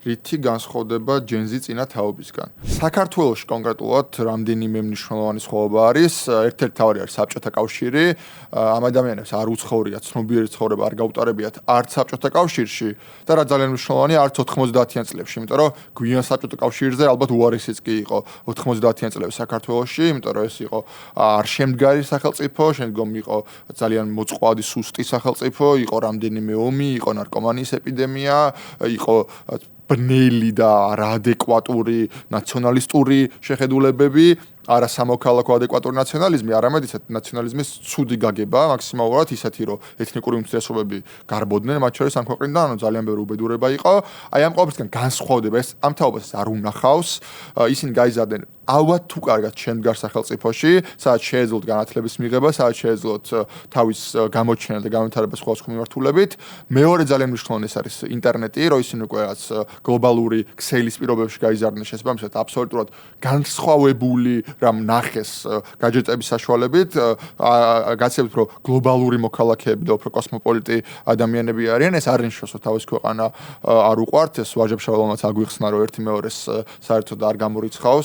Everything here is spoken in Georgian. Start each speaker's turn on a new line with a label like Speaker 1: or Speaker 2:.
Speaker 1: რითი განსხვავდება ჯენზი წინა თაობისგან. საქართველოში კონკრეტულად რამდენიმე მნიშვნელოვანი სხვაობა არის. ერთ-ერთი თავი არის საბჭოთა კავშირი. ამ ადამიანებს არ უცხოვრია ცნობიერი ცხოვრება, არ გაუტარებიათ არც საბჭოთა კავშირში და რა ძალიან მნიშვნელოვანია, არც 90-იან წლებში, იმიტომ რომ გვიან საბჭოთა კავშირზე ალბათ უარესიც კი იყო 90-იან წლების საქართველოში, იმიტომ რომ ეს იყო არ შემდგარი სახელმწიფო, შემდგომ იყო ძალიან მოწყვლადი სუსტი სახელმწიფო, იყო რამდენიმე ომი, იყო ნარკომანიის ეპიდემია, იყო ბნელი და არაადეკვატური ნაციონალისტური შეხედულებები, არა სამოქალაქო ადეკვატური ნაციონალიზმი, არამედ ისეთ ნაციონალიზმის ცუდი გაგება, მაქსიმალურად ისეთი, რომ ეთნიკური უმცირესობები გარბოდნენ, მათ შორის ამ ქვეყნიდან, ანუ ძალიან ბევრი უბედურება იყო. აი ამ ყოველისგან განსხვავდება ეს ამ თაობას არ უნახავს. ისინი გაიზარდნენ ალბათ თუ კარგად შემდგარ სახელმწიფოში, სადაც შეეძლოთ განათლების მიღება, სადაც შეეძლოთ თავის გამოჩენა და განვითარება სხვადასხვა მიმართულებით. მეორე ძალიან მნიშვნელოვანი ეს არის ინტერნეტი, რომ ისინი უკვე რაც გლობალური ქსელის პირობებში გაიზარდნენ შესაბამისად აბსოლუტურად განსხვავებული რამ ნახეს გაჯეტების საშუალებით, გაცემთ რომ გლობალური მოქალაქეები და უფრო კოსმოპოლიტი ადამიანები არიან, ეს არ ნიშნავს რომ თავის ქვეყანა არ უყვართ, ეს ვაჟებ-შაველონაც აგვიხსნა რომ ერთი მეორეს საერთოდ არ გამორიცხავს,